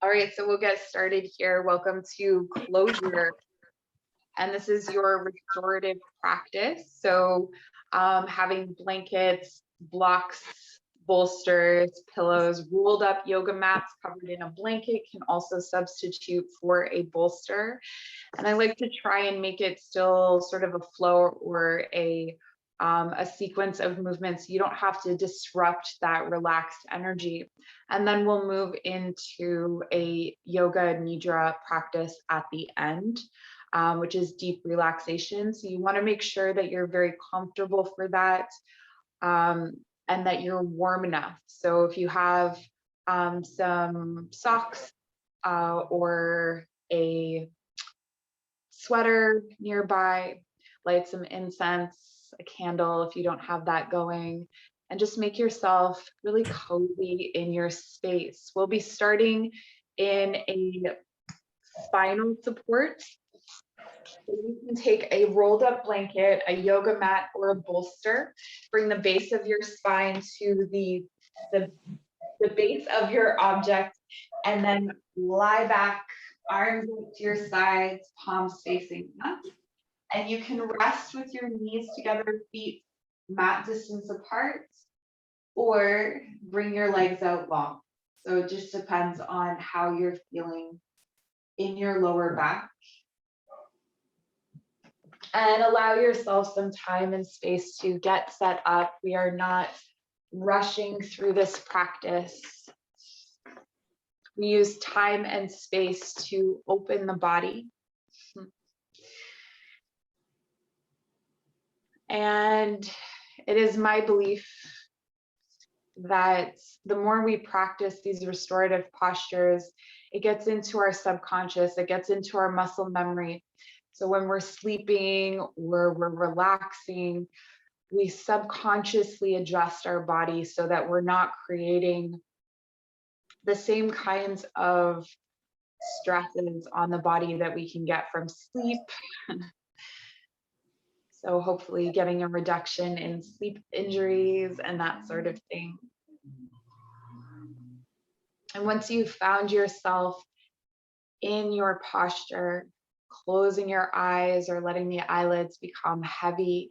All right, so we'll get started here. Welcome to closure. And this is your restorative practice. So having blankets, blocks, bolsters, pillows, rolled up yoga mats covered in a blanket can also substitute for a bolster. And I like to try and make it still sort of a flow or a sequence of movements. You don't have to disrupt that relaxed energy. And then we'll move into a yoga nidra practice at the end, which is deep relaxation. So you want to make sure that you're very comfortable for that, and that you're warm enough. So if you have some socks or a sweater nearby, light some incense, a candle if you don't have that going, and just make yourself really cozy in your space. We'll be starting in a spinal support. So you can take a rolled up blanket, a yoga mat, or a bolster. Bring the base of your spine to the base of your object, and then lie back, arms to your sides, palms facing up. And you can rest with your knees together, feet mat distance apart, or bring your legs out long. So it just depends on how you're feeling in your lower back. And allow yourself some time and space to get set up. We are not rushing through this practice. We use time and space to open the body. And it is my belief that the more we practice these restorative postures, it gets into our subconscious, it gets into our muscle memory. So when we're sleeping or we're relaxing, we subconsciously adjust our body so that we're not creating the same kinds of stresses on the body that we can get from sleep. So hopefully getting a reduction in sleep injuries and that sort of thing. And once you've found yourself in your posture, closing your eyes or letting the eyelids become heavy,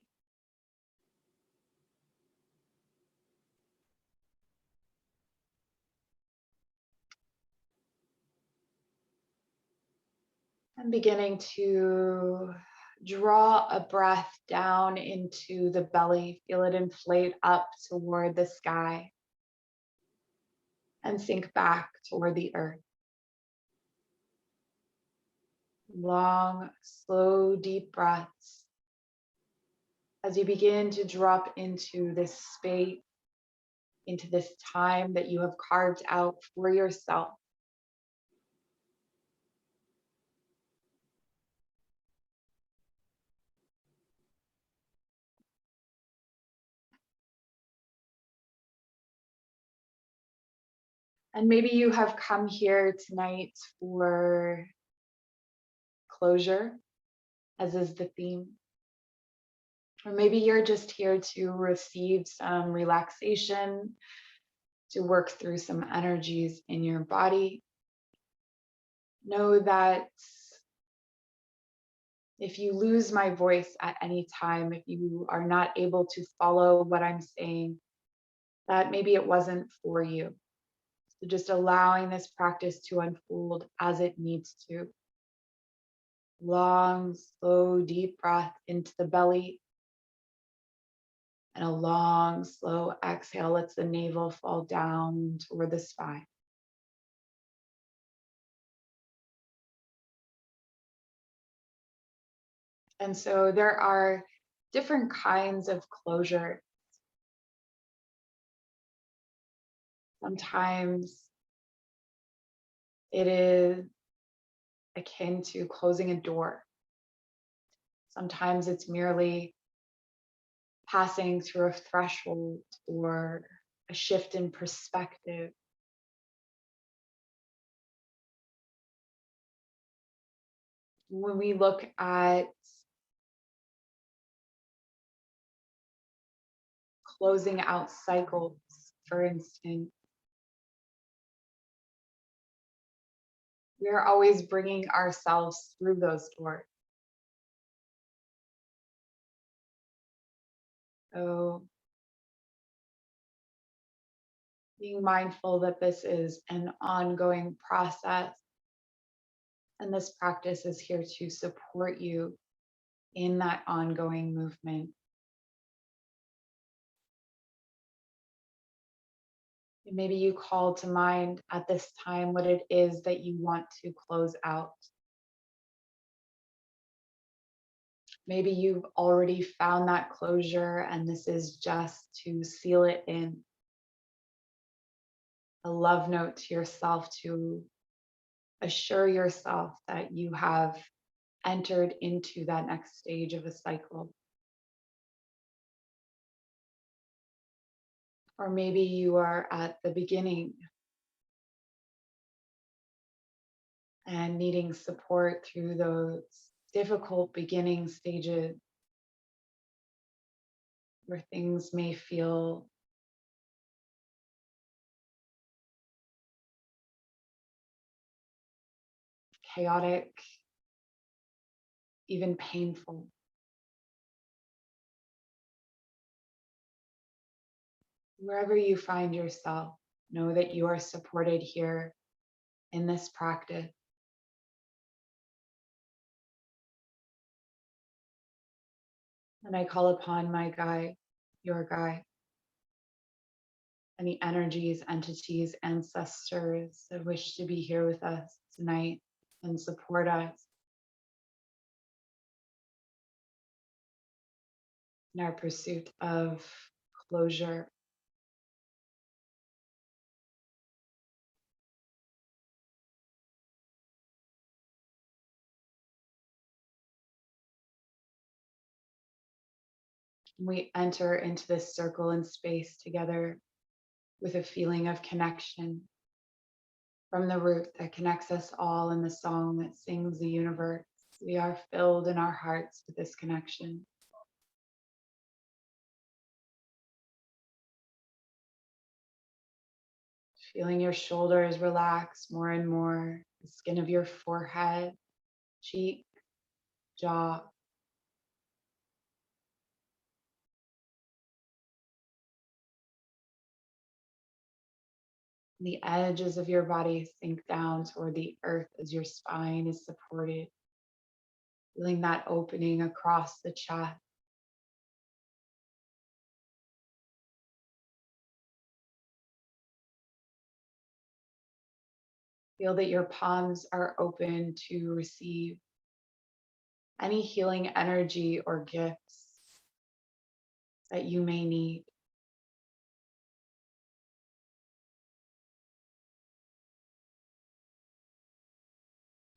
and beginning to draw a breath down into the belly, feel it inflate up toward the sky and sink back toward the earth. Long, slow, deep breaths as you begin to drop into this space, into this time that you have carved out for yourself. And maybe you have come here tonight for closure, as is the theme. Or maybe you're just here to receive some relaxation, to work through some energies in your body. Know that if you lose my voice at any time, if you are not able to follow what I'm saying, that maybe it wasn't for you. So just allowing this practice to unfold as it needs to. Long, slow, deep breath into the belly. And a long, slow exhale lets the navel fall down toward the spine. And so there are different kinds of closure. Sometimes it is akin to closing a door. Sometimes it's merely passing through a threshold or a shift in perspective. When we look at closing out cycles, for instance, We're always bringing ourselves through those doors. So being mindful that this is an ongoing process and this practice is here to support you in that ongoing movement. And maybe you call to mind at this time what it is that you want to close out. Maybe you've already found that closure and this is just to seal it in. A love note to yourself to assure yourself that you have entered into that next stage of a cycle. Or maybe you are at the beginning and needing support through those difficult beginning stages where things may feel chaotic, even painful. Wherever you find yourself, know that you are supported here in this practice. And I call upon my guide, your guide, any energies, entities, ancestors that wish to be here with us tonight and support us in our pursuit of closure. We enter into this circle and space together with a feeling of connection from the root that connects us all in the song that sings the universe. We are filled in our hearts with this connection. Feeling your shoulders relax more and more, the skin of your forehead, cheek, jaw. The edges of your body sink down toward the earth as your spine is supported. Feeling that opening across the chest. Feel that your palms are open to receive any healing energy or gifts that you may need.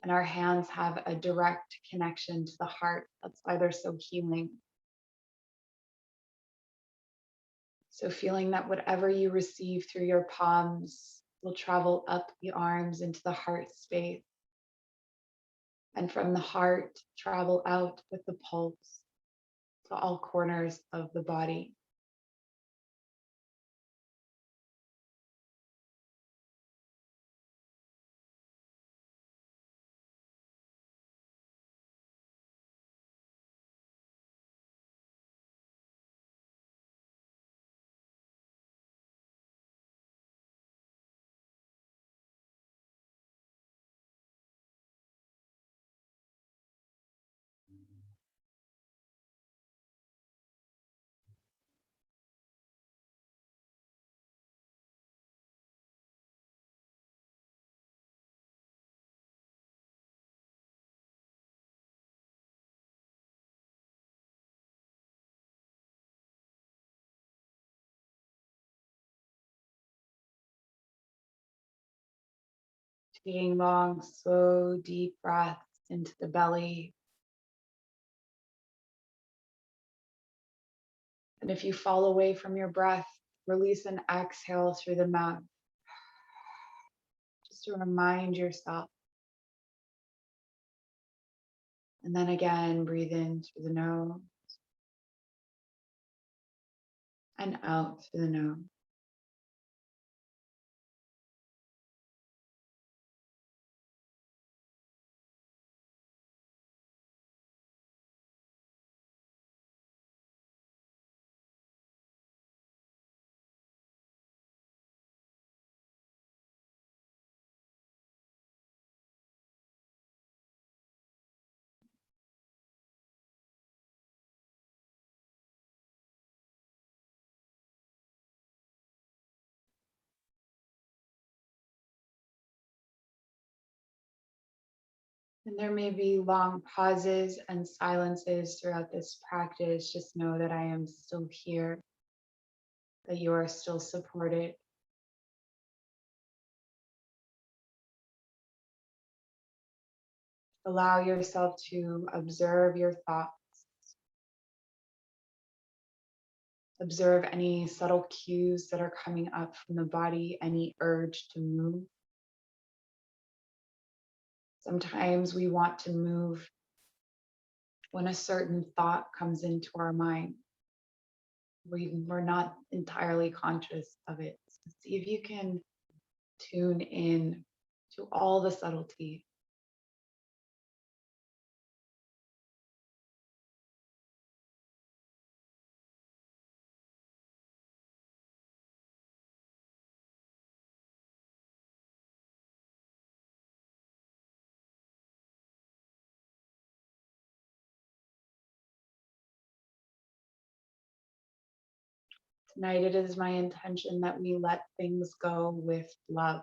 And our hands have a direct connection to the heart. That's why they're so healing. So feeling that whatever you receive through your palms will travel up the arms into the heart space. And from the heart, travel out with the pulse to all corners of the body. Taking long, slow, deep breaths into the belly. And if you fall away from your breath, release an exhale through the mouth. Just to remind yourself. And then again, breathe in through the nose and out through the nose. And there may be long pauses and silences throughout this practice. Just know that I am still here, that you are still supported. Allow yourself to observe your thoughts, observe any subtle cues that are coming up from the body, any urge to move. Sometimes we want to move when a certain thought comes into our mind. We're not entirely conscious of it. So see if you can tune in to all the subtlety. Tonight, it is my intention that we let things go with love.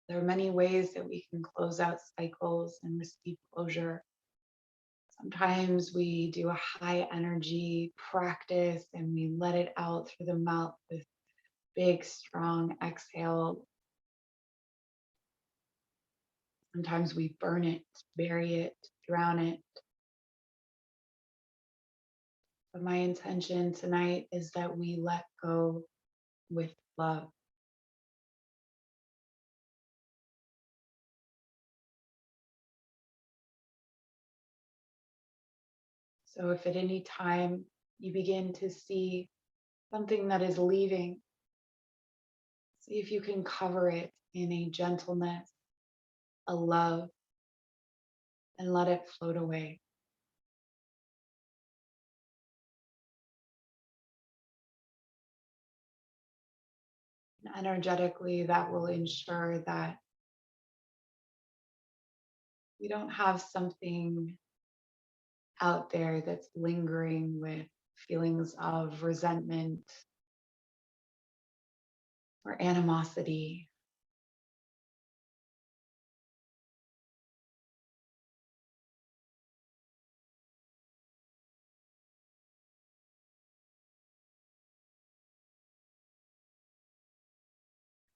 There are many ways that we can close out cycles and receive closure. Sometimes we do a high energy practice and we let it out through the mouth with big, strong exhale. Sometimes we burn it, bury it, drown it. But my intention tonight is that we let go with love. So if at any time you begin to see something that is leaving, see if you can cover it in a gentleness, a love, and let it float away. And energetically, that will ensure that we don't have something out there that's lingering with feelings of resentment or animosity.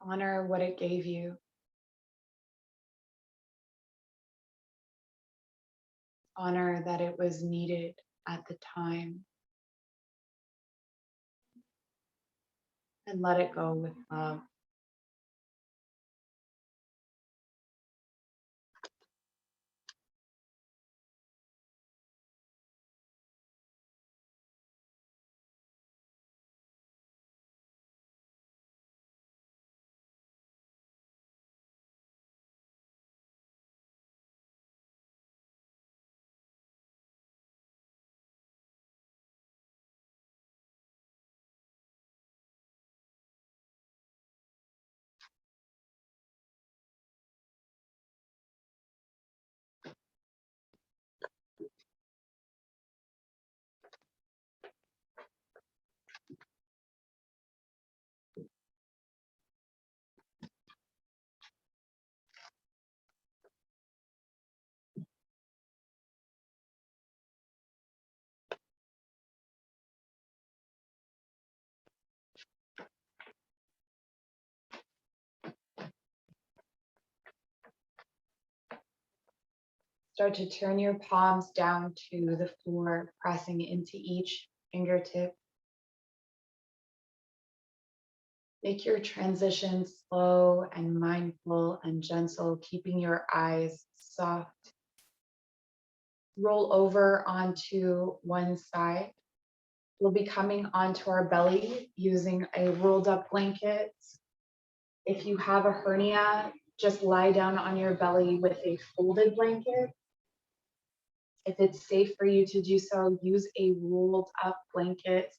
Honor what it gave you. Honor that it was needed at the time. And let it go with love. Start to turn your palms down to the floor, pressing into each fingertip. Make your transition slow and mindful and gentle, keeping your eyes soft. Roll over onto one side. We'll be coming onto our belly using a rolled up blanket. If you have a hernia, just lie down on your belly with a folded blanket. If it's safe for you to do so, use a rolled up blanket,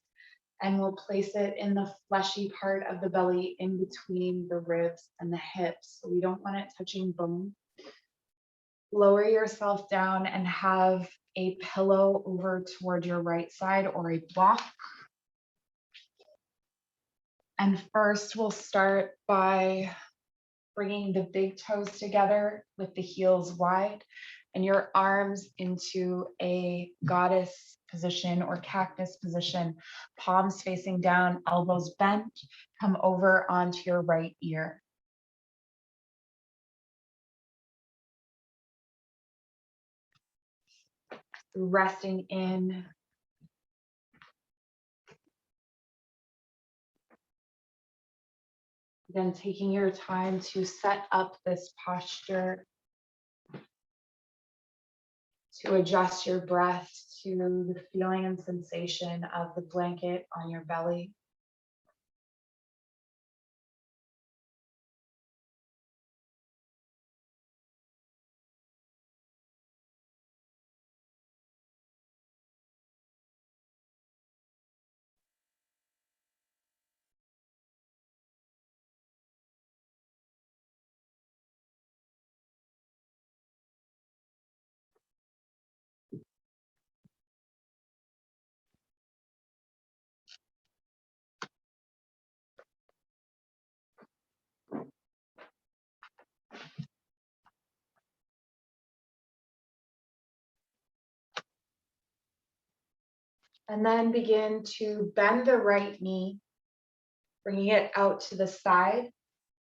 and we'll place it in the fleshy part of the belly in between the ribs and the hips. So we don't want it touching bone. Lower yourself down and have a pillow over toward your right side or a block. And first we'll start by bringing the big toes together with the heels wide and your arms into a goddess position or cactus position, palms facing down, elbows bent. Come over onto your right ear. Resting in. Then taking your time to set up this posture, to adjust your breath to the feeling and sensation of the blanket on your belly. And then begin to bend the right knee, bringing it out to the side.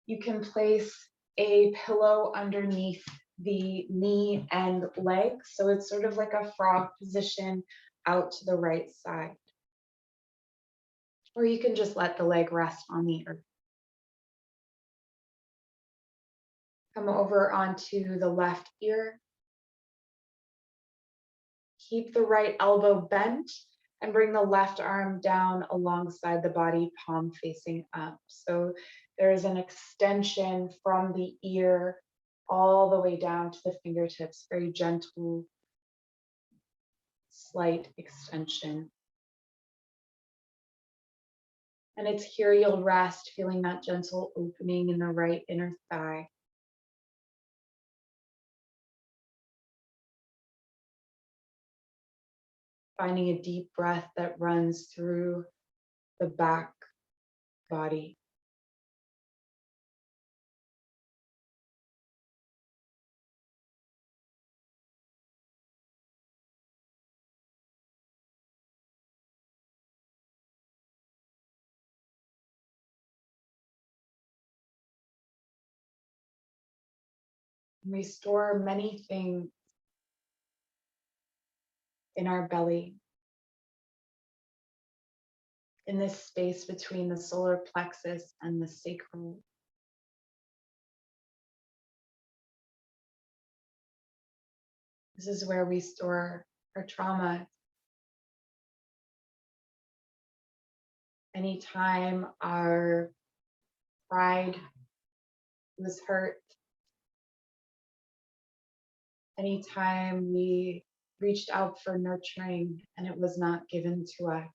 You can place a pillow underneath the knee and leg. So it's sort of like a frog position out to the right side. Or you can just let the leg rest on the earth. Come over onto the left ear. Keep the right elbow bent and bring the left arm down alongside the body, palm facing up. So there's an extension from the ear all the way down to the fingertips, very gentle, slight extension. And it's here you'll rest, feeling that gentle opening in the right inner thigh. Finding a deep breath that runs through the back body. Restore many things in our belly, in this space between the solar plexus and the sacral. This is where we store our trauma. Anytime our pride was hurt, anytime we reached out for nurturing and it was not given to us.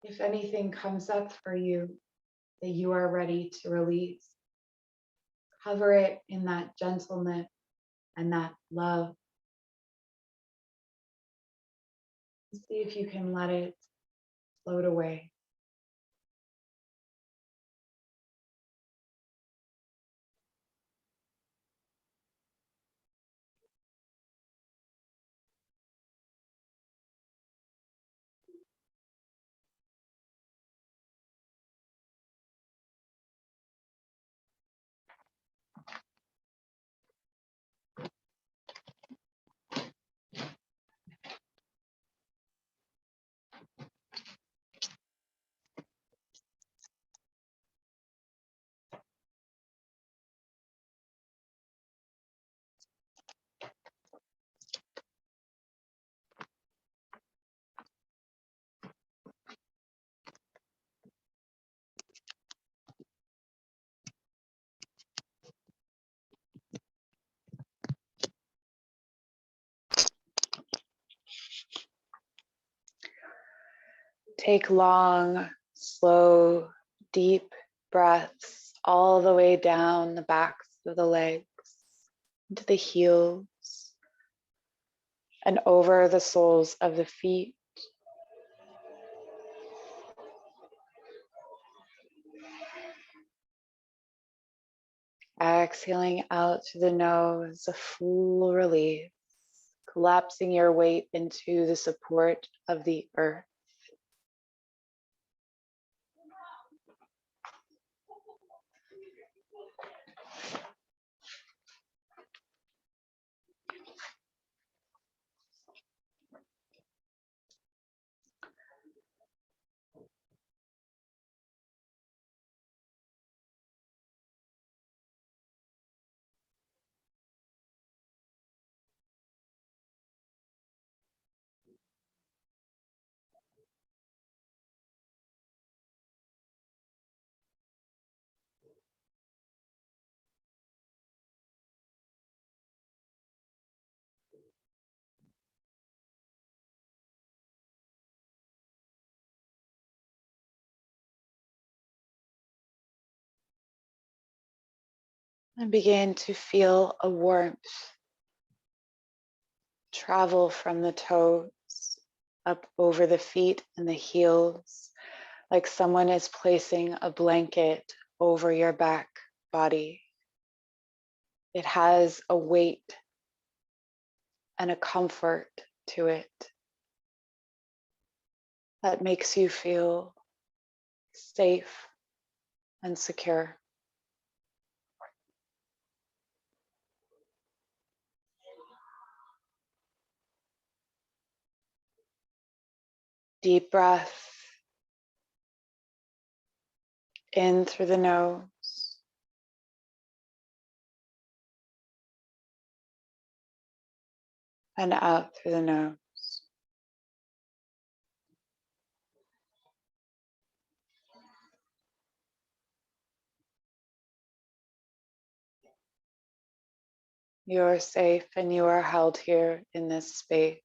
If anything comes up for you that you are ready to release, cover it in that gentleness and that love. See if you can let it float away. Take long, slow, deep breaths all the way down the backs of the legs, into the heels, and over the soles of the feet, Exhaling out through the nose, a full release, collapsing your weight into the support of the earth. And begin to feel a warmth travel from the toes up over the feet and the heels, like someone is placing a blanket over your back body. It has a weight and a comfort to it that makes you feel safe and secure. Deep breath in through the nose and out through the nose. You are safe and you are held here in this space.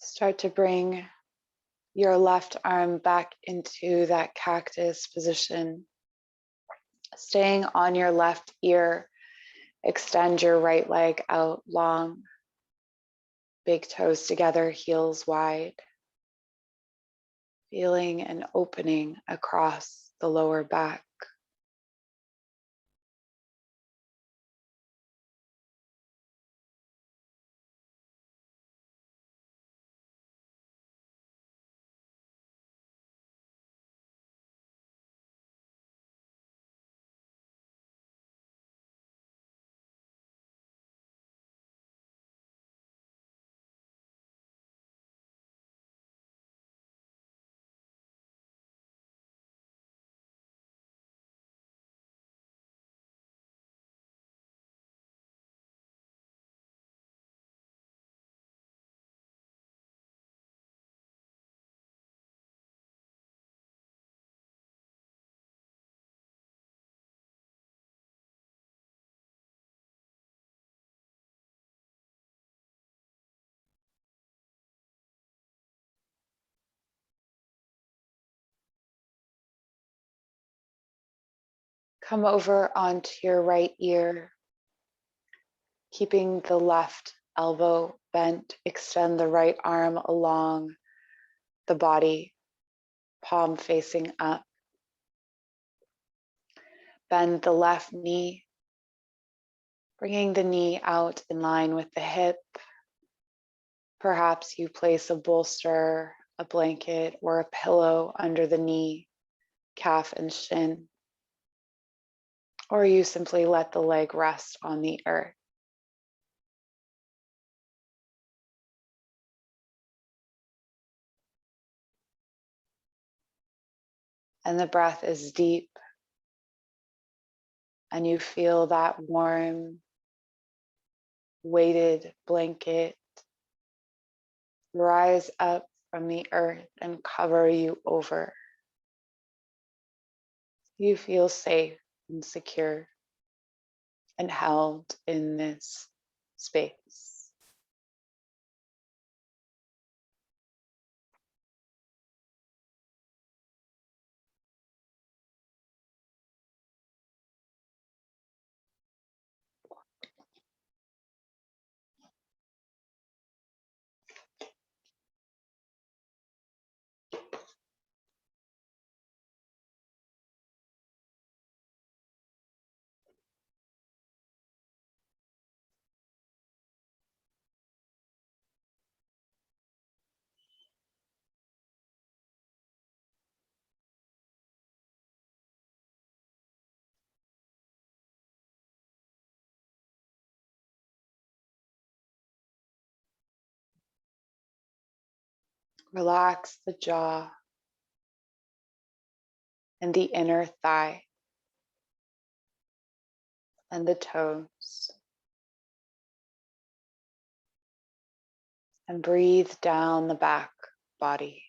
Start to bring your left arm back into that cactus position. Staying on your left ear, extend your right leg out long. Big toes together, heels wide. Feeling an opening across the lower back. Come over onto your right ear, keeping the left elbow bent. Extend the right arm along the body, palm facing up. Bend the left knee, bringing the knee out in line with the hip. Perhaps you place a bolster, a blanket, or a pillow under the knee, calf, and shin. Or you simply let the leg rest on the earth. And the breath is deep, and you feel that warm, weighted blanket rise up from the earth and cover you over. You feel safe and secure and held in this space. Relax the jaw and the inner thigh and the toes. And breathe down the back body.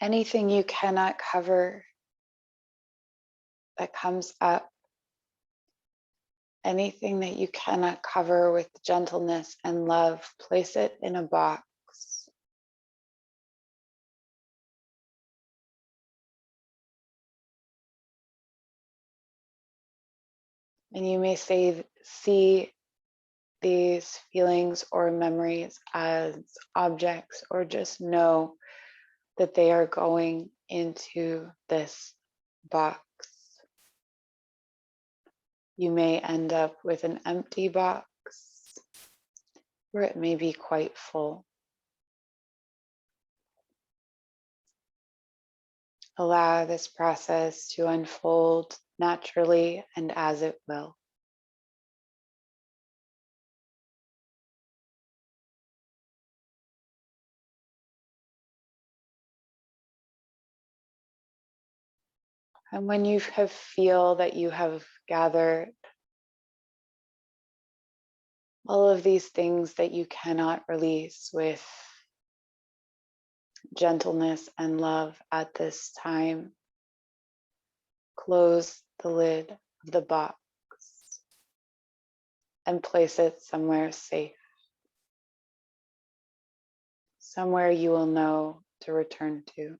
Anything you cannot cover that comes up, anything that you cannot cover with gentleness and love, place it in a box. And you may see these feelings or memories as objects, or just know that they are going into this box. You may end up with an empty box, or it may be quite full. Allow this process to unfold naturally and as it will. And when you feel that you have gathered all of these things that you cannot release with gentleness and love at this time, close the lid of the box and place it somewhere safe, somewhere you will know to return to,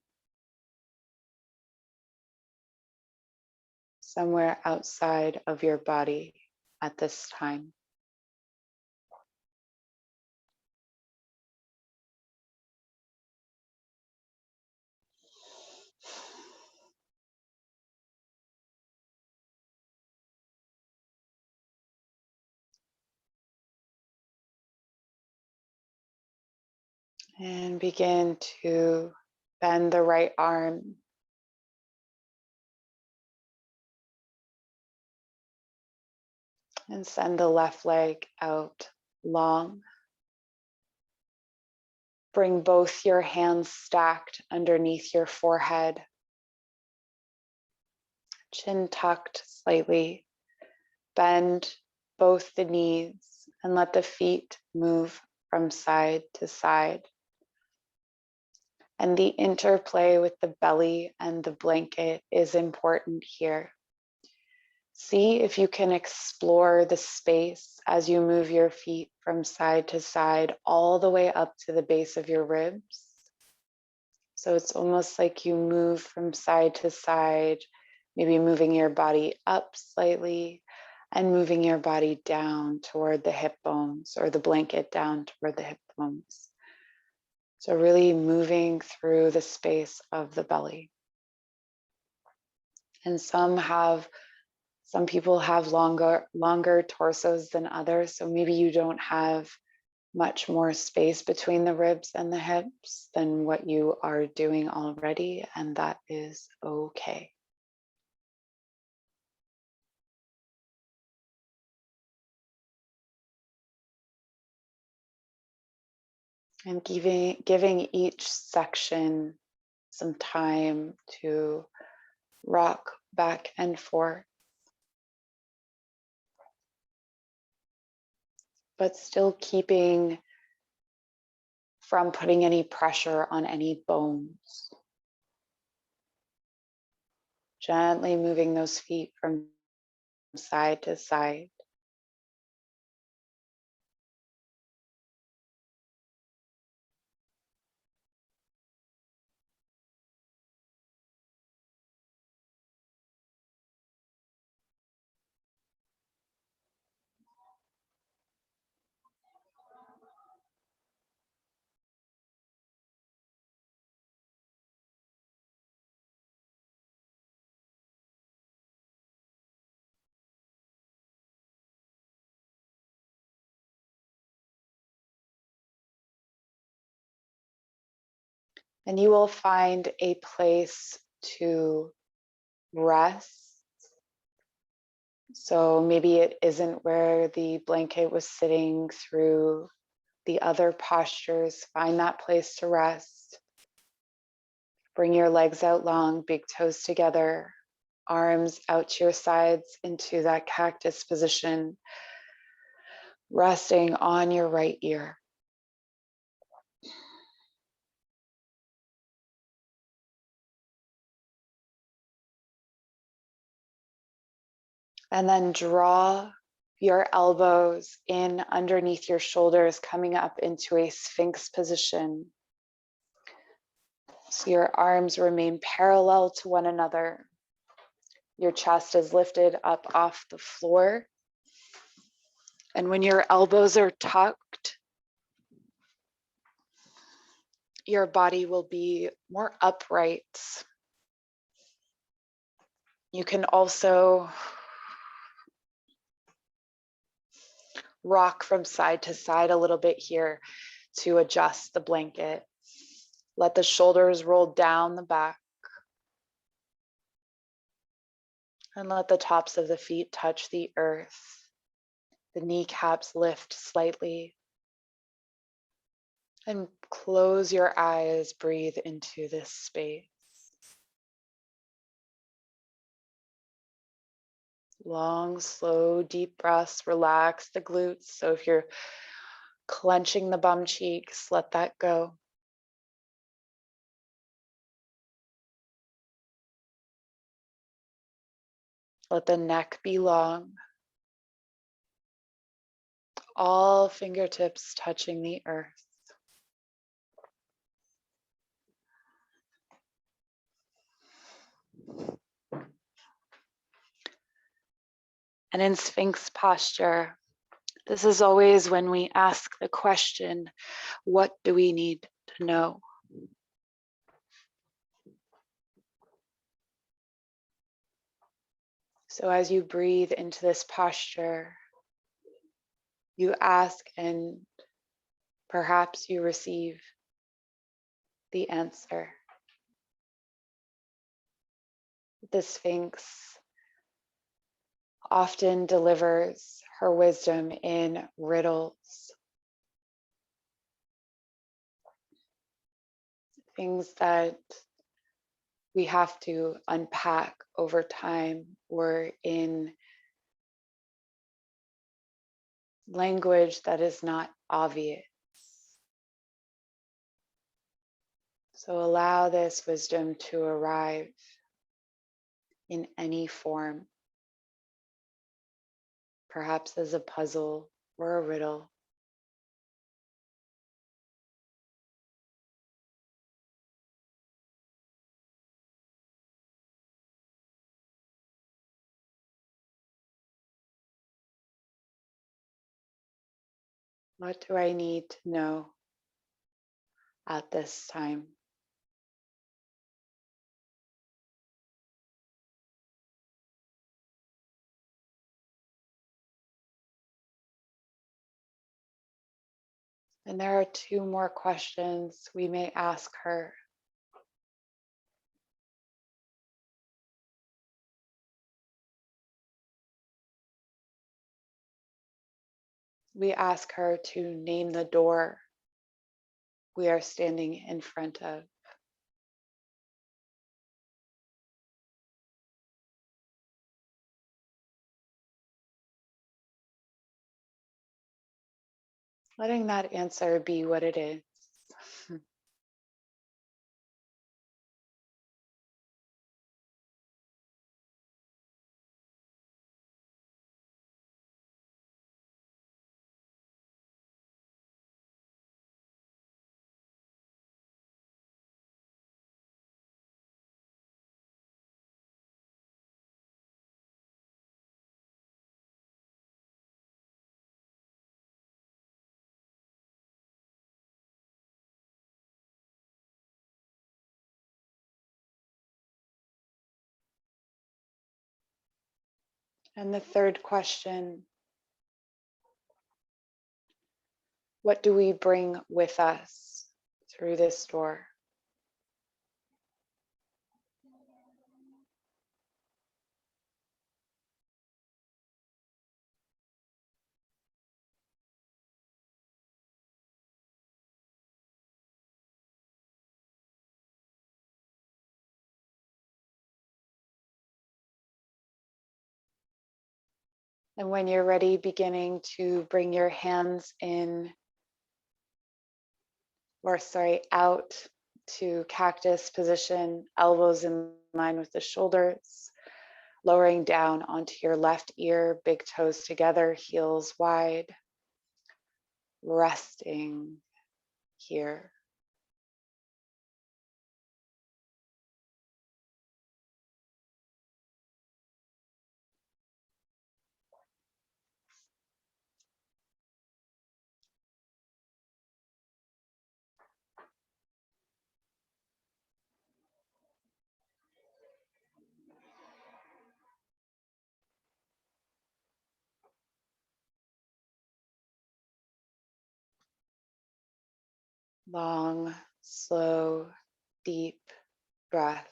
somewhere outside of your body at this time. And begin to bend the right arm and send the left leg out long. Bring both your hands stacked underneath your forehead, chin tucked slightly. Bend both the knees and let the feet move from side to side. And the interplay with the belly and the blanket is important here. See if you can explore the space as you move your feet from side to side, all the way up to the base of your ribs. So it's almost like you move from side to side, maybe moving your body up slightly and moving your body down toward the hip bones, or the blanket down toward the hip bones. So really moving through the space of the belly. And some people have longer torsos than others. So maybe you don't have much more space between the ribs and the hips than what you are doing already, and that is okay. And giving each section some time to rock back and forth, but still keeping from putting any pressure on any bones. Gently moving those feet from side to side. And you will find a place to rest. So maybe it isn't where the blanket was sitting through the other postures. Find that place to rest. Bring your legs out long, big toes together, arms out to your sides into that cactus position, resting on your right ear. And then draw your elbows in underneath your shoulders, coming up into a Sphinx position. So your arms remain parallel to one another. Your chest is lifted up off the floor. And when your elbows are tucked, your body will be more upright. You can also rock from side to side a little bit here to adjust the blanket. Let the shoulders roll down the back. And let the tops of the feet touch the earth. The kneecaps lift slightly. And close your eyes, breathe into this space. Long, slow, deep breaths, relax the glutes. So if you're clenching the bum cheeks, let that go. Let the neck be long. All fingertips touching the earth. And in Sphinx posture, this is always when we ask the question, what do we need to know? So as you breathe into this posture, you ask and perhaps you receive the answer. The Sphinx often delivers her wisdom in riddles, things that we have to unpack over time or in language that is not obvious. So allow this wisdom to arrive in any form, perhaps as a puzzle or a riddle. What do I need to know at this time? And there are two more questions we may ask her. We ask her to name the door we are standing in front of. Letting that answer be what it is. And the third question, what do we bring with us through this door? And when you're ready, beginning to bring your hands in, out to cactus position, elbows in line with the shoulders. lowering down onto your left ear, big toes together, heels wide, resting here. Long, slow, deep breath.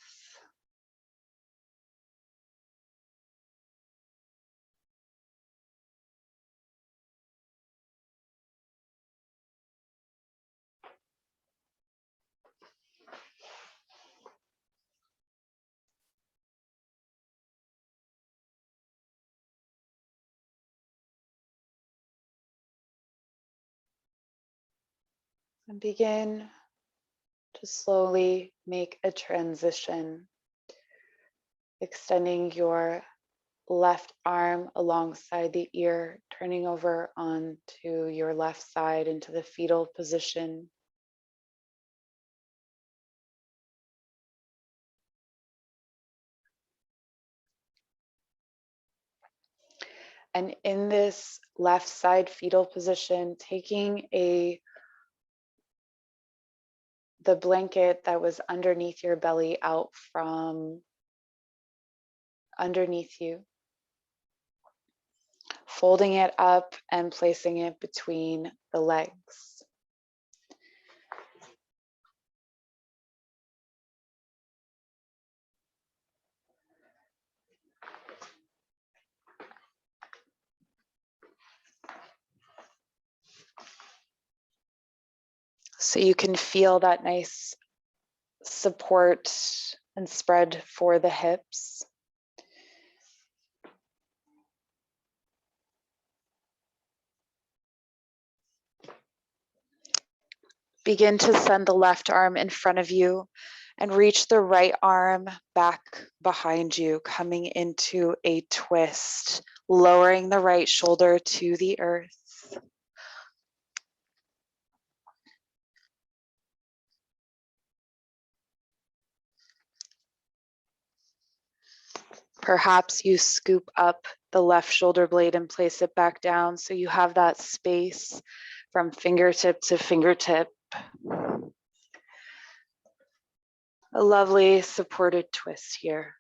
And begin to slowly make a transition, extending your left arm alongside the ear, turning over onto your left side into the fetal position. And in this left side fetal position, taking the blanket that was underneath your belly out from underneath you, folding it up and placing it between the legs. So you can feel that nice support and spread for the hips. Begin to send the left arm in front of you and reach the right arm back behind you, coming into a twist, lowering the right shoulder to the earth. Perhaps you scoop up the left shoulder blade and place it back down so you have that space from fingertip to fingertip. A lovely supported twist here.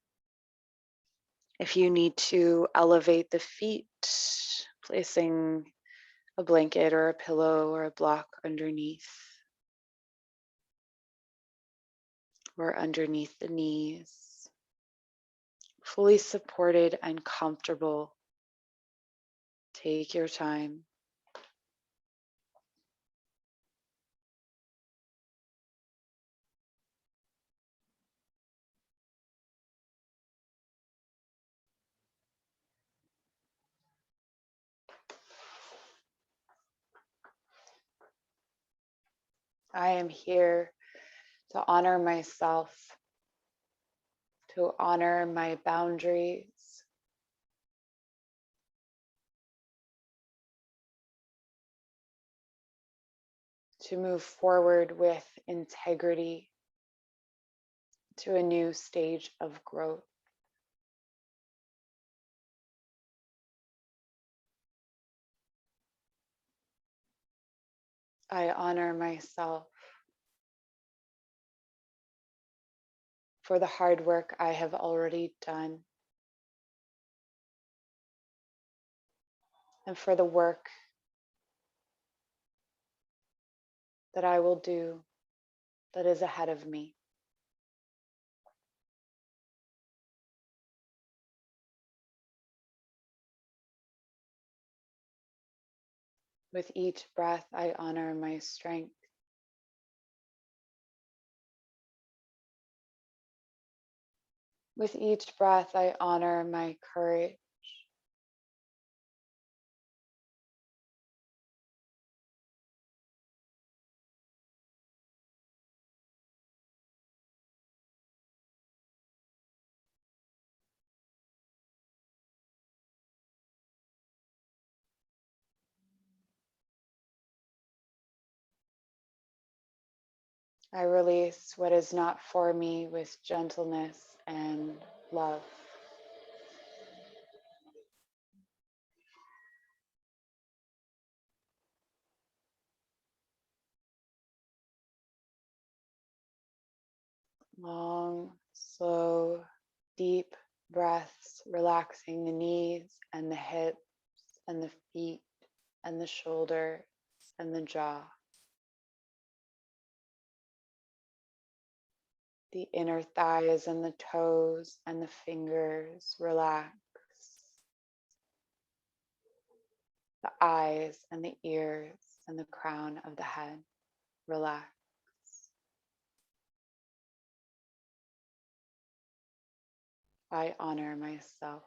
If you need to elevate the feet, placing a blanket or a pillow or a block underneath or underneath the knees, fully supported and comfortable. Take your time. I am here to honor myself, to honor my boundaries, to move forward with integrity to a new stage of growth. I honor myself for the hard work I have already done and for the work that I will do that is ahead of me. With each breath, I honor my strength. With each breath, I honor my courage. I release what is not for me with gentleness and love. Long, slow, deep breaths, relaxing the knees and the hips and the feet and the shoulders and the jaw. The inner thighs and the toes and the fingers relax. The eyes and the ears and the crown of the head relax. I honor myself.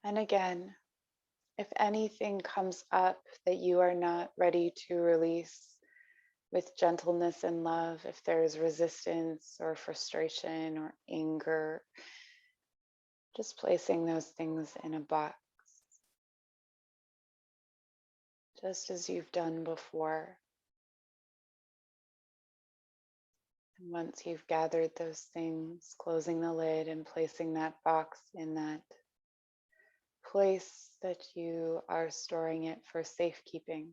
And again, if anything comes up that you are not ready to release with gentleness and love, if there's resistance or frustration or anger, just placing those things in a box, just as you've done before. And once you've gathered those things, closing the lid and placing that box in that place that you are storing it for safekeeping.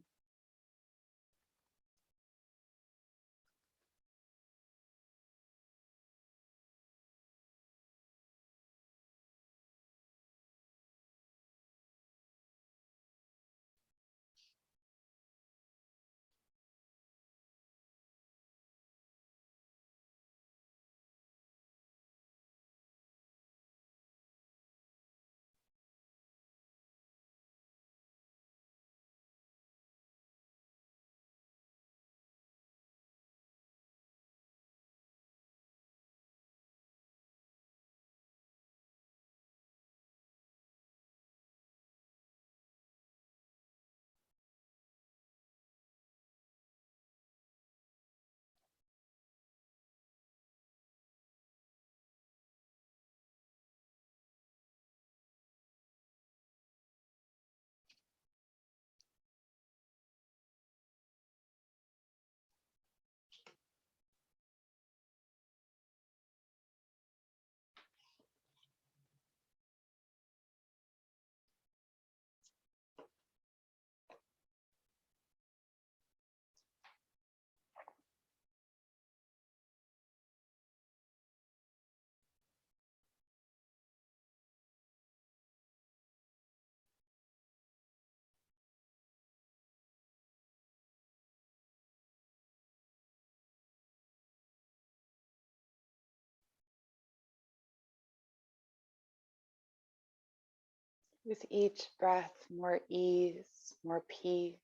With each breath, more ease, more peace,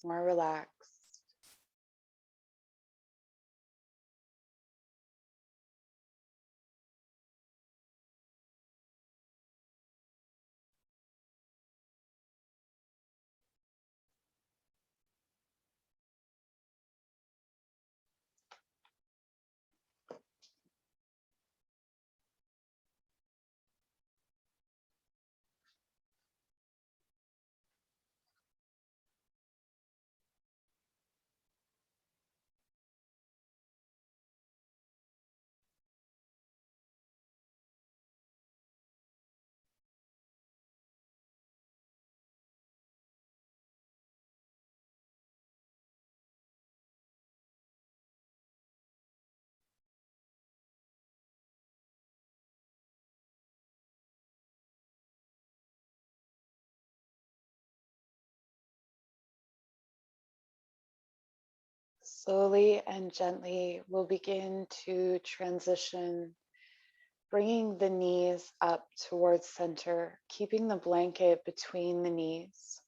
more relaxed. Slowly and gently, we'll begin to transition, bringing the knees up towards center, keeping the blanket between the knees.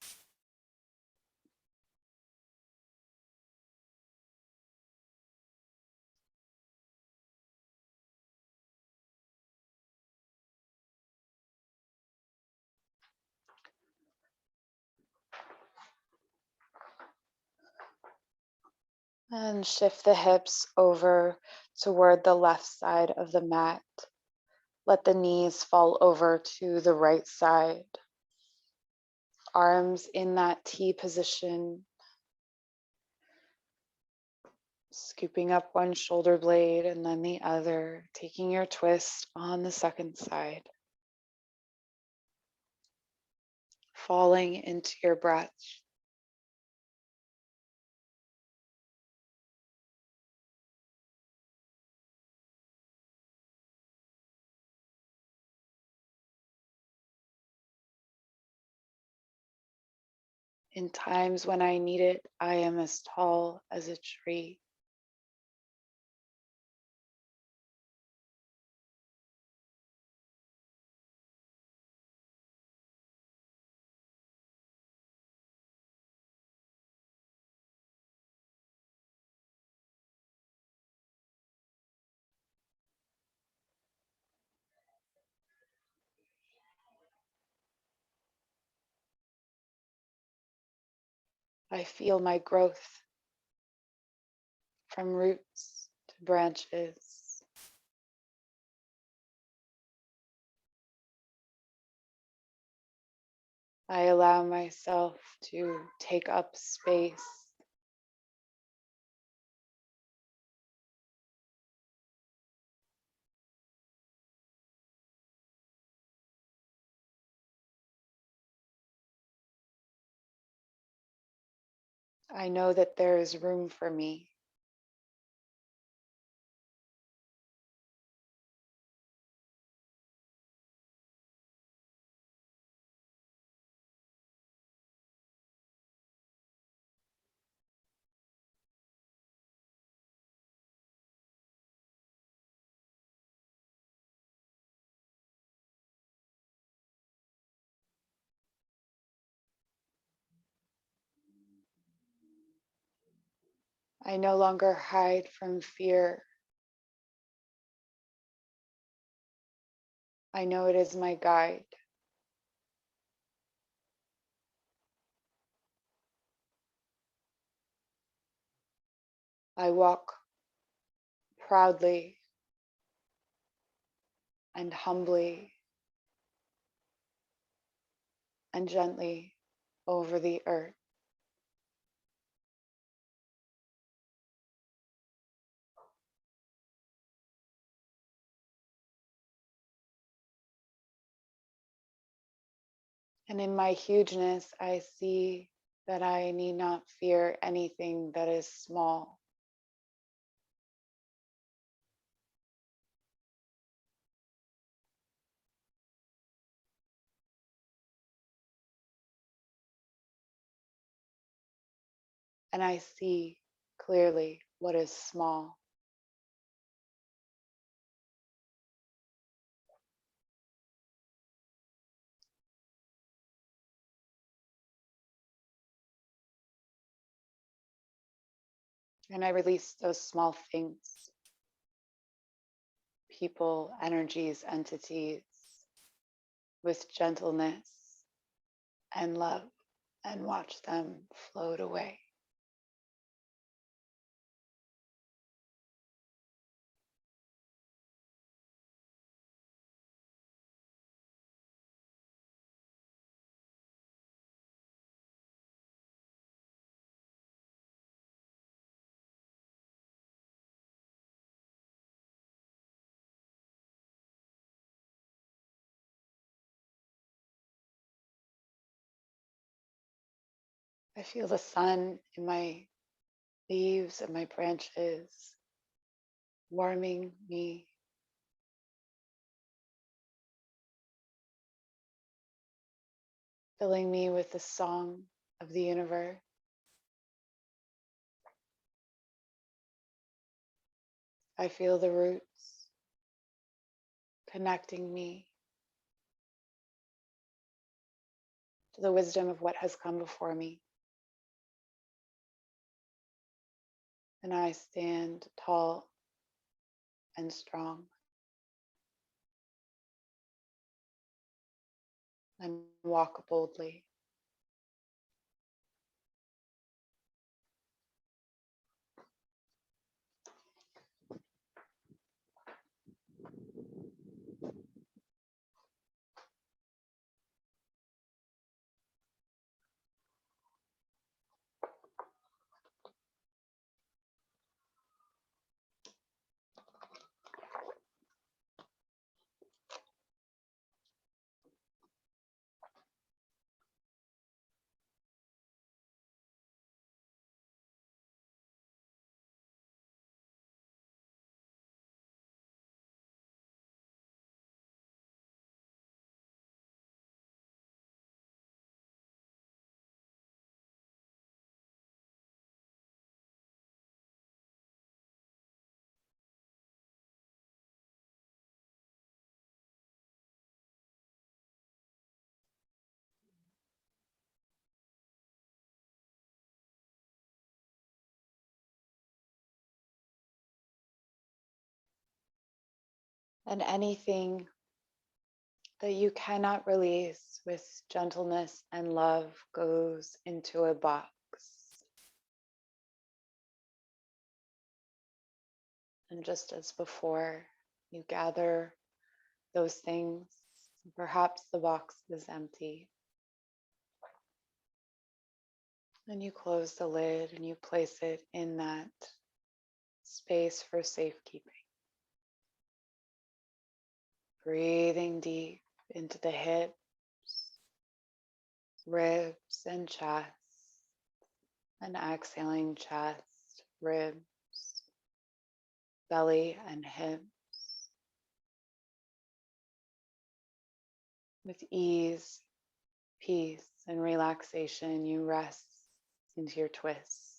And shift the hips over toward the left side of the mat. Let the knees fall over to the right side. Arms in that T position. Scooping up one shoulder blade and then the other, taking your twist on the second side. Falling into your breath. In times when I need it, I am as tall as a tree. I feel my growth from roots to branches. I allow myself to take up space. I know that there is room for me. I no longer hide from fear. I know it is my guide. I walk proudly and humbly and gently over the earth. And in my hugeness, I see that I need not fear anything that is small. And I see clearly what is small. And I release those small things, people, energies, entities, with gentleness and love, and watch them float away. I feel the sun in my leaves and my branches warming me, filling me with the song of the universe. I feel the roots connecting me to the wisdom of what has come before me. And I stand tall and strong and walk boldly. And anything that you cannot release with gentleness and love goes into a box. And just as before, you gather those things. Perhaps the box is empty. And you close the lid and you place it in that space for safekeeping. Breathing deep into the hips, ribs, and chest. And exhaling chest, ribs, belly, and hips. With ease, peace, and relaxation, you rest into your twists.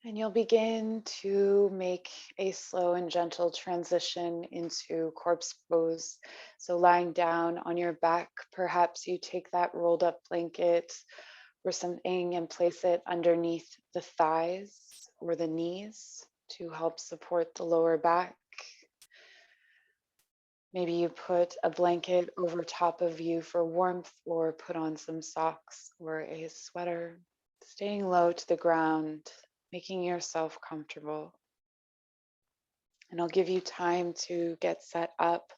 And you'll begin to make a slow and gentle transition into corpse pose. So lying down on your back, perhaps you take that rolled up blanket or something and place it underneath the thighs or the knees to help support the lower back. Maybe you put a blanket over top of you for warmth or put on some socks or a sweater, staying low to the ground, making yourself comfortable. And I'll give you time to get set up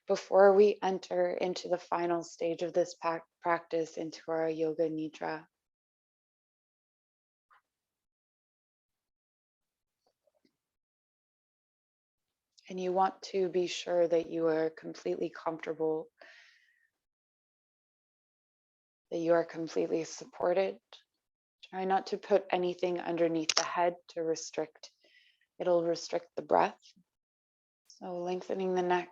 before we enter into the final stage of this practice, into our Yoga Nidra. And you want to be sure that you are completely comfortable, that you are completely supported. Try not to put anything underneath the head to restrict. It'll restrict the breath. So lengthening the neck.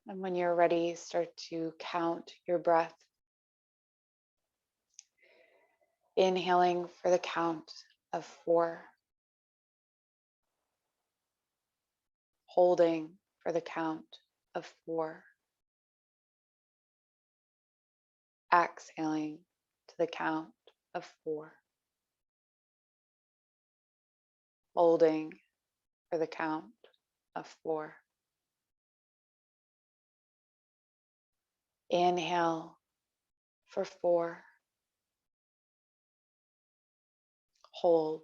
And when you're ready, start to count your breath. Inhaling for the count of 4. Holding for the count of 4. exhaling to the count of 4, holding for the count of 4. Inhale for 4, hold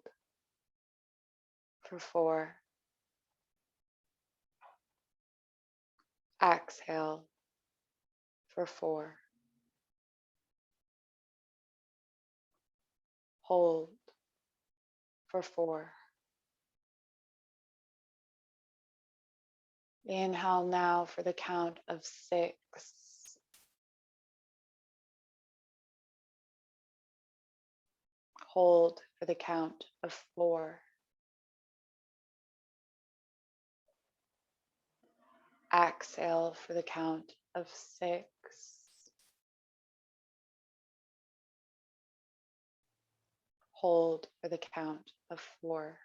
for 4, exhale for 4, hold for 4. Inhale now for the count of 6. Hold for the count of 4. Exhale for the count of 6. Hold for the count of 4.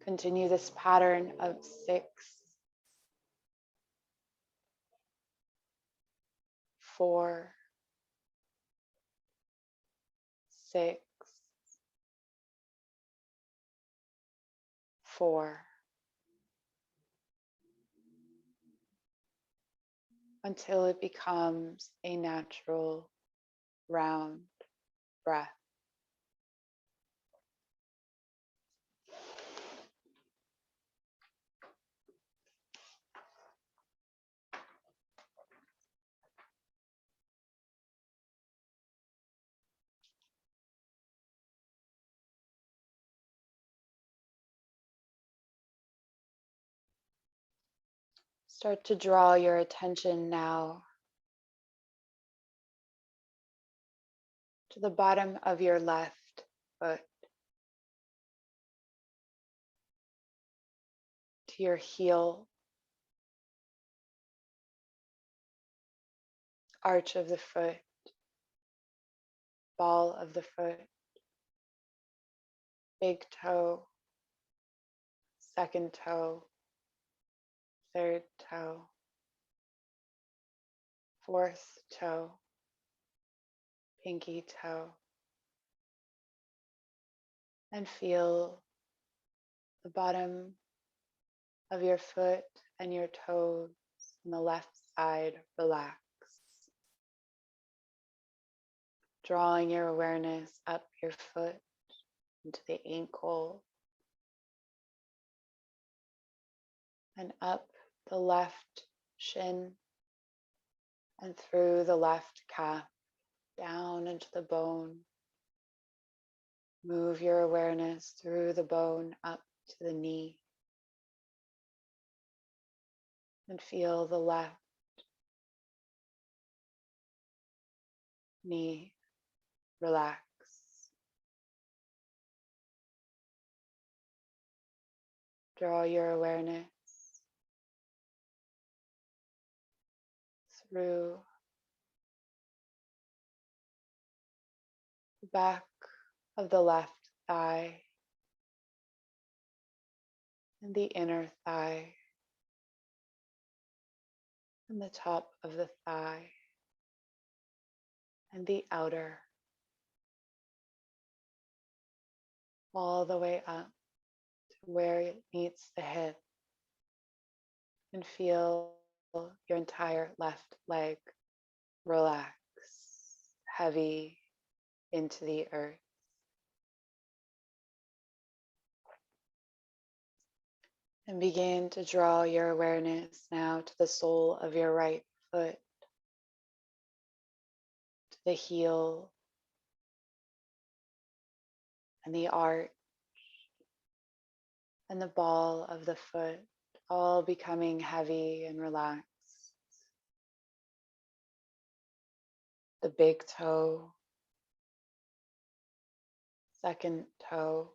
Continue this pattern of 6, 4, 6, 4, until it becomes a natural round breath. Start to draw your attention now to the bottom of your left foot, to your heel, arch of the foot, ball of the foot, big toe, second toe, third toe, fourth toe, pinky toe, and feel the bottom of your foot and your toes on the left side relax. Drawing your awareness up your foot into the ankle and up the left shin and through the left calf down into the bone. Move your awareness through the bone up to the knee and feel the left knee relax. Draw your awareness through the back of the left thigh and the inner thigh and the top of the thigh and the outer, all the way up to where it meets the hip, and feel your entire left leg relax, heavy into the earth. And begin to draw your awareness now to the sole of your right foot, to the heel and the arch and the ball of the foot, all becoming heavy and relaxed. The big toe, second toe,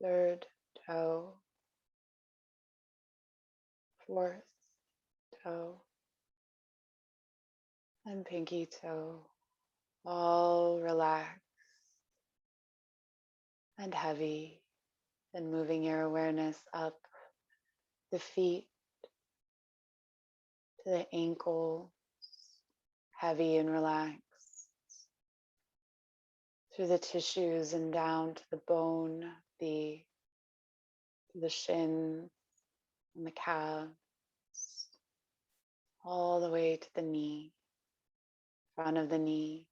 third toe, fourth toe, and pinky toe, all relaxed and heavy. And moving your awareness up the feet, to the ankle, heavy and relaxed, through the tissues and down to the bone, the shin and the calves, all the way to the knee, front of the knee,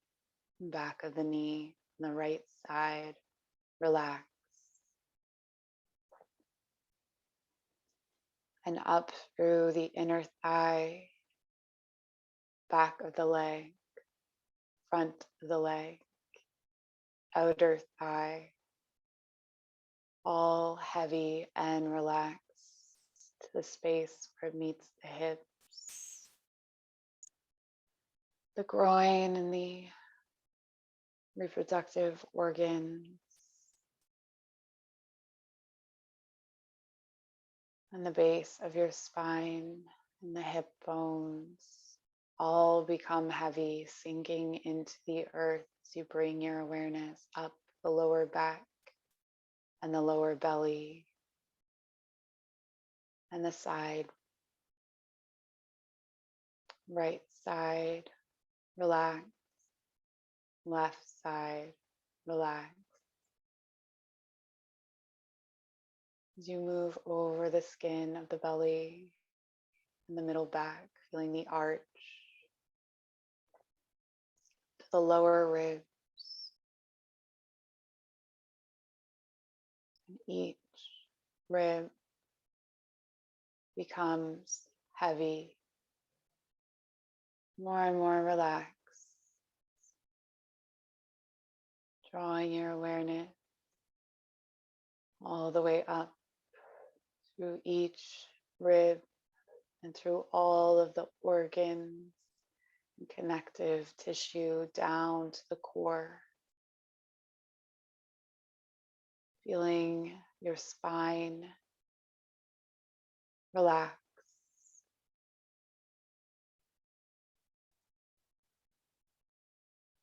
back of the knee, on the right side, relax. And up through the inner thigh, back of the leg, front of the leg, outer thigh, all heavy and relaxed to the space where it meets the hips, the groin and the reproductive organs, and the base of your spine and the hip bones all become heavy, sinking into the earth as you bring your awareness up the lower back and the lower belly and the side, right side, relax, left side, relax. As you move over the skin of the belly and the middle back, feeling the arch to the lower ribs. And each rib becomes heavy, more and more relaxed, drawing your awareness all the way up through each rib and through all of the organs and connective tissue down to the core. Feeling your spine relax.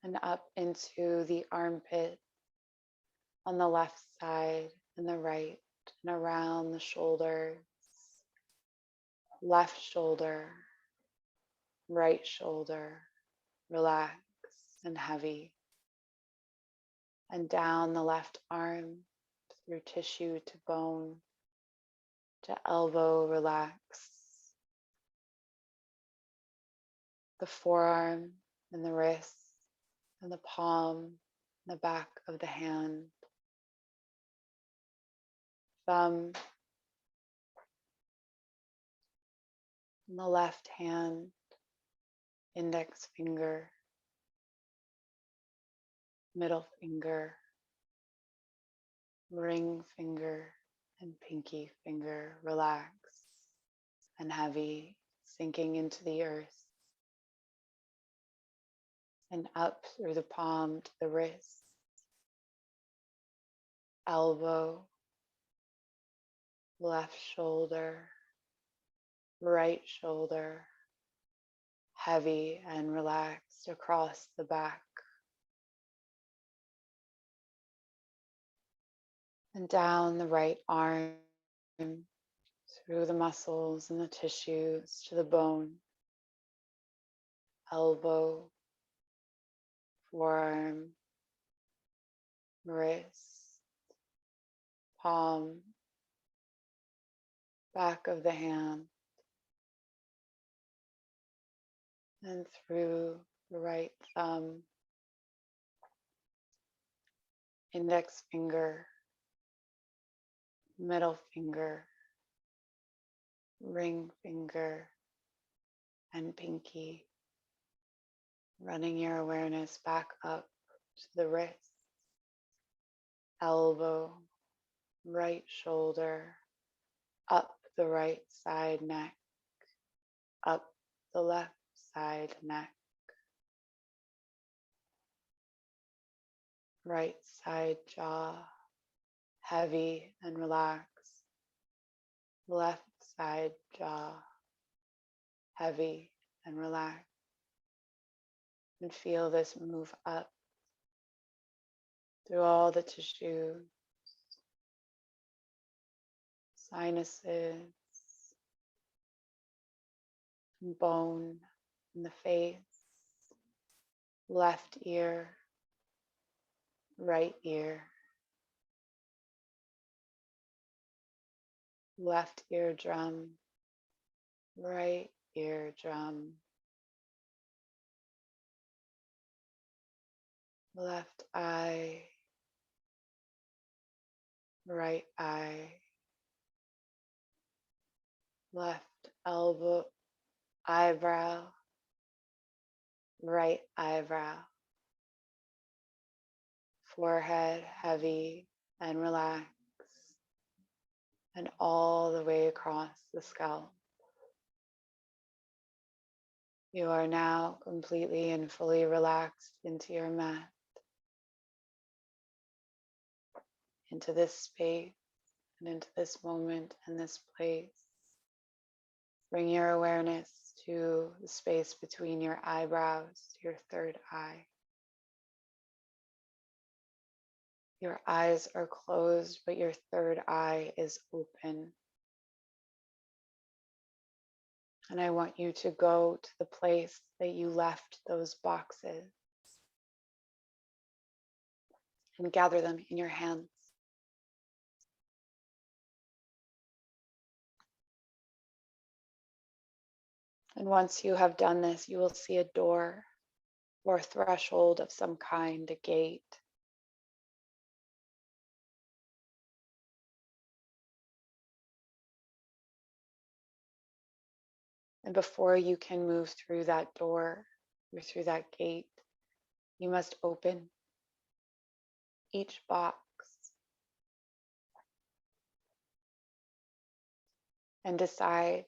And up into the armpit on the left side and the right, and around the shoulders, left shoulder, right shoulder, relax and heavy, and down the left arm through tissue to bone, to elbow, relax, the forearm and the wrist and the palm, the back of the hand, thumb, and the left hand, index finger, middle finger, ring finger, and pinky finger, relax and heavy, sinking into the earth, and up through the palm to the wrist, elbow, left shoulder, right shoulder, heavy and relaxed across the back, and down the right arm through the muscles and the tissues to the bone, elbow, forearm, wrist, palm, back of the hand, and through the right thumb, index finger, middle finger, ring finger, and pinky, running your awareness back up to the wrist, elbow, right shoulder, up the right side neck, up the left side neck, right side jaw, heavy and relaxed, left side jaw, heavy and relaxed. And feel this move up through all the tissues, sinuses, bone in the face, left ear, right ear, left eardrum, right eardrum, left eye, right eye, left elbow, eyebrow, right eyebrow, forehead heavy and relaxed, and all the way across the scalp. You are now completely and fully relaxed into your mat, into this space and into this moment and this place. Bring your awareness to the space between your eyebrows, your third eye. Your eyes are closed, but your third eye is open. And I want you to go to the place that you left those boxes and gather them in your hands. And once you have done this, you will see a door or threshold of some kind, a gate. And before you can move through that door or through that gate, you must open each box and decide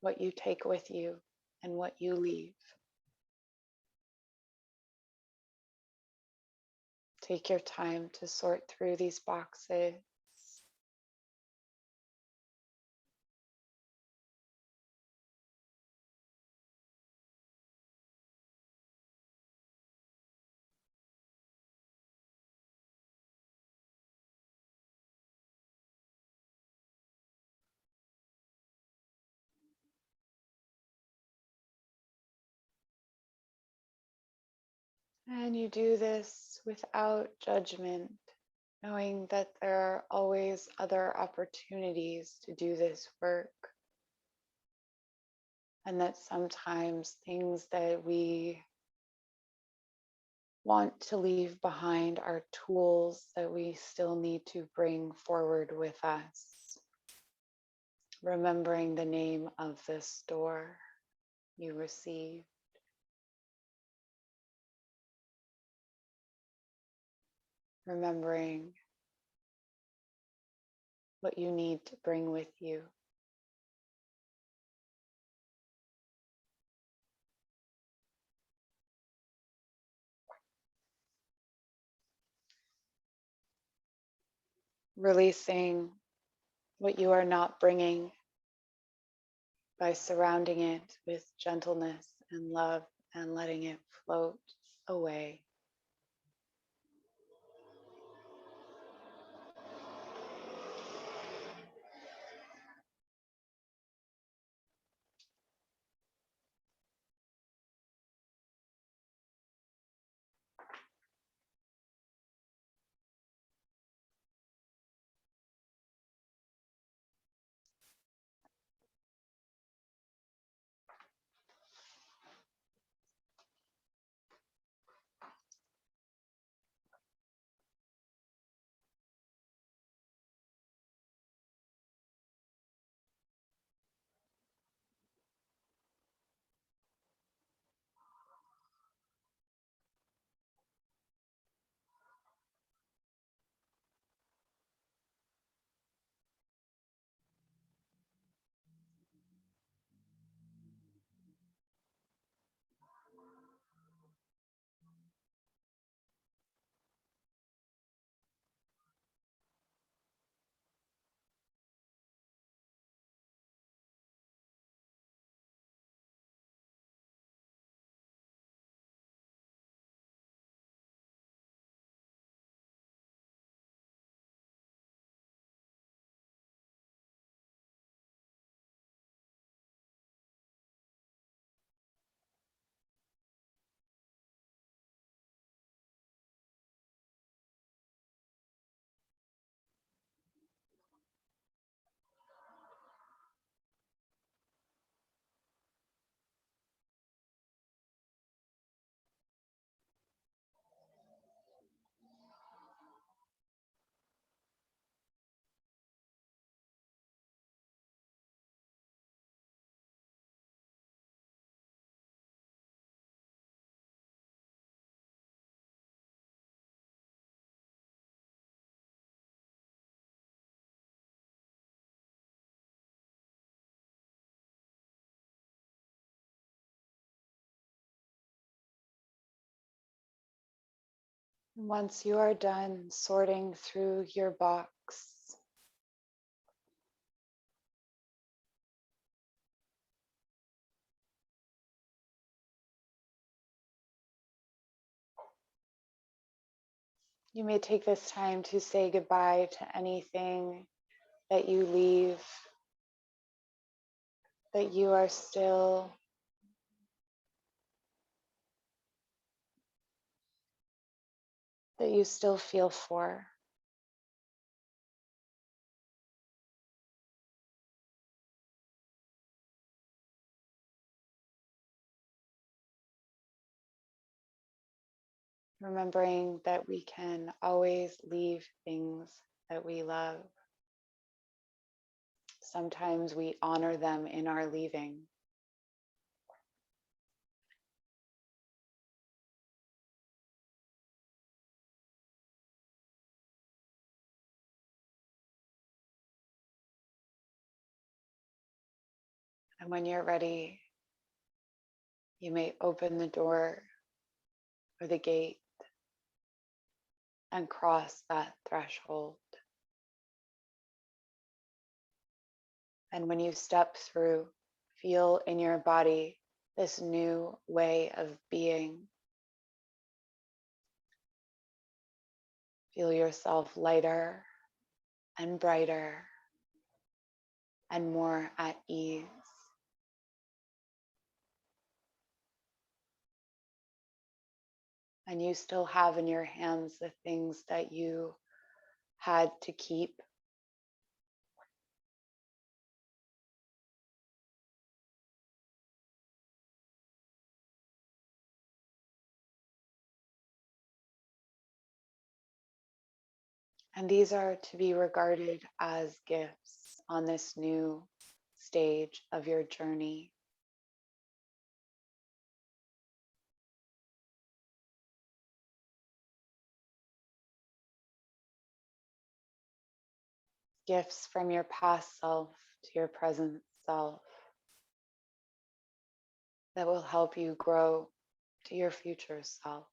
what you take with you and what you leave. Take your time to sort through these boxes. And you do this without judgment, knowing that there are always other opportunities to do this work. And that sometimes things that we want to leave behind are tools that we still need to bring forward with us. Remembering the name of this door you receive. Remembering what you need to bring with you. Releasing what you are not bringing by surrounding it with gentleness and love and letting it float away. Once you are done sorting through your box, you may take this time to say goodbye to anything that you leave, that you are still that you still feel for. Remembering that we can always leave things that we love. Sometimes we honor them in our leaving. And when you're ready, you may open the door or the gate and cross that threshold. And when you step through, feel in your body this new way of being. Feel yourself lighter and brighter and more at ease. And you still have in your hands the things that you had to keep. And these are to be regarded as gifts on this new stage of your journey. Gifts from your past self to your present self that will help you grow to your future self.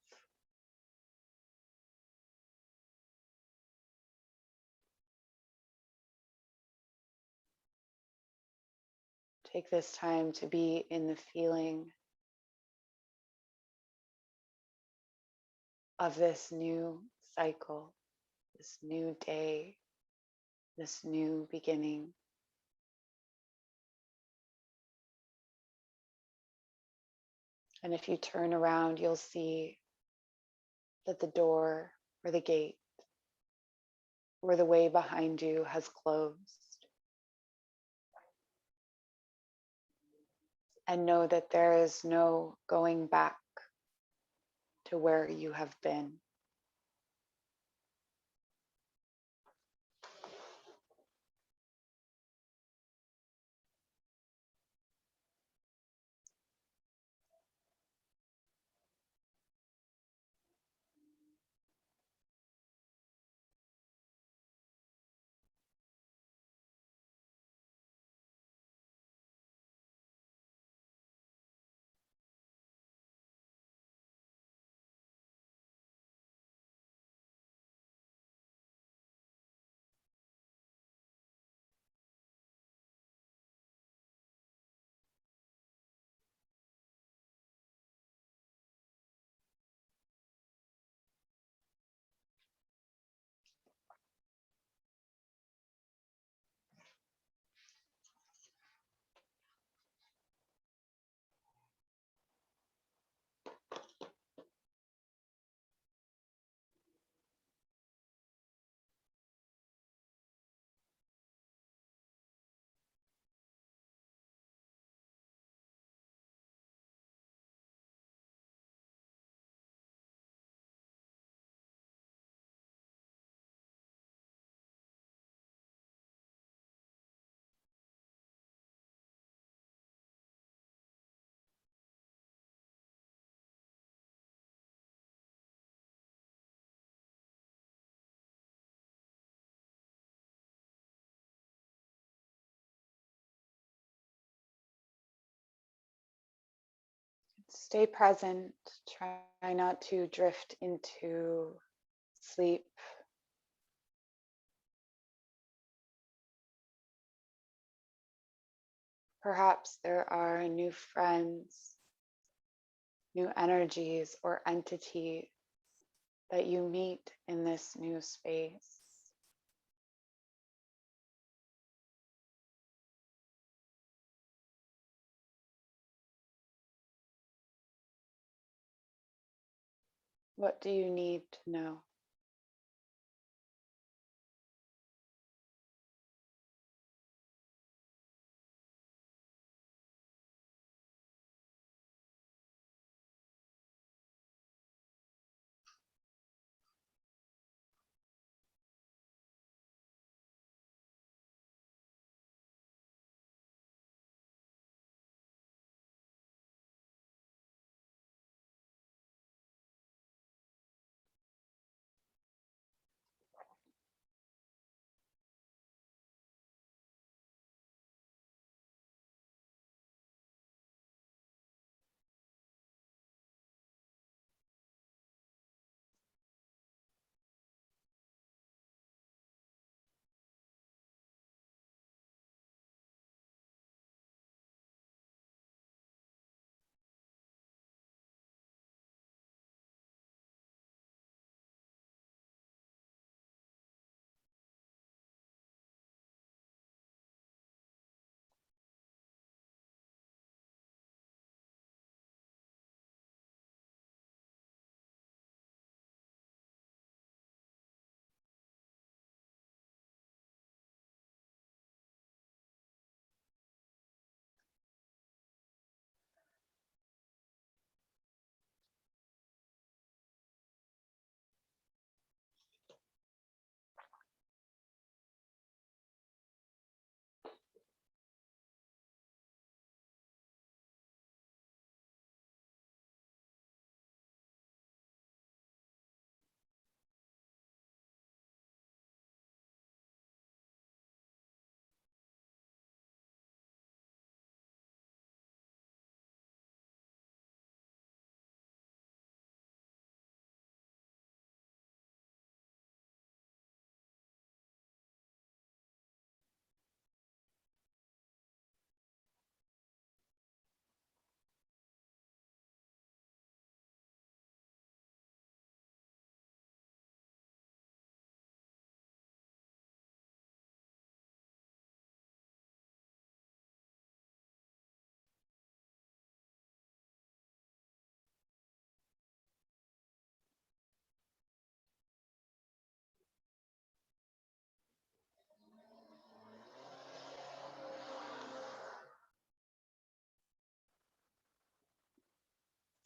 Take this time to be in the feeling of this new cycle, this new day, this new beginning. And if you turn around, you'll see that the door or the gate or the way behind you has closed. And know that there is no going back to where you have been. Stay present. Try not to drift into sleep. Perhaps there are new friends, new energies, or entities that you meet in this new space. What do you need to know?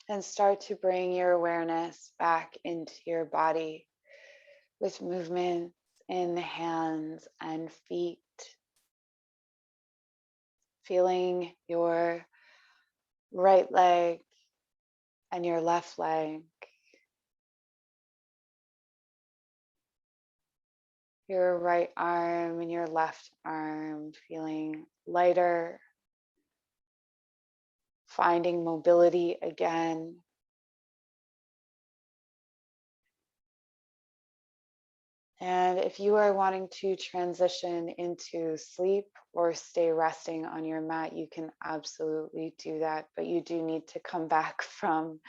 And start to bring your awareness back into your body with movements in the hands and feet, feeling your right leg and your left leg, your right arm and your left arm, feeling lighter, finding mobility again. And if you are wanting to transition into sleep or stay resting on your mat, you can absolutely do that, but you do need to come back from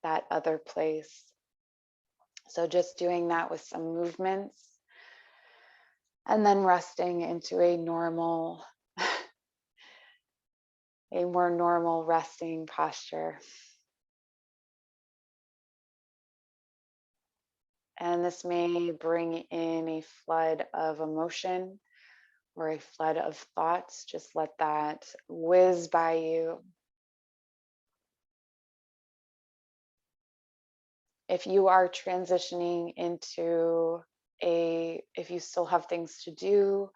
that other place. So just doing that with some movements and then resting into a more normal resting posture. And this may bring in a flood of emotion or a flood of thoughts. Just let that whiz by you. If you are transitioning into if you still have things to do,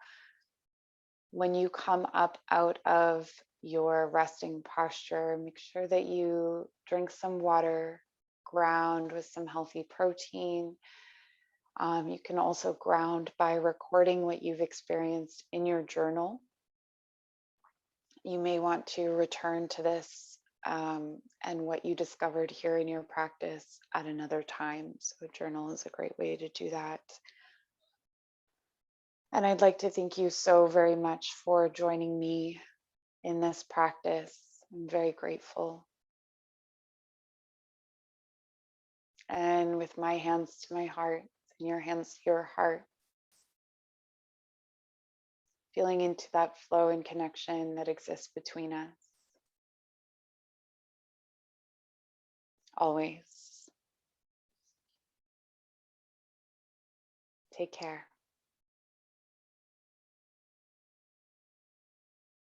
when you come up out of your resting posture, make sure that you drink some water, ground with some healthy protein. You can also ground by recording what you've experienced in your journal. You may want to return to this and what you discovered here in your practice at another time. So, a journal is a great way to do that. And I'd like to thank you so very much for joining me in this practice. I'm very grateful. And with my hands to my heart and your hands to your heart, feeling into that flow and connection that exists between us. Always. Take care.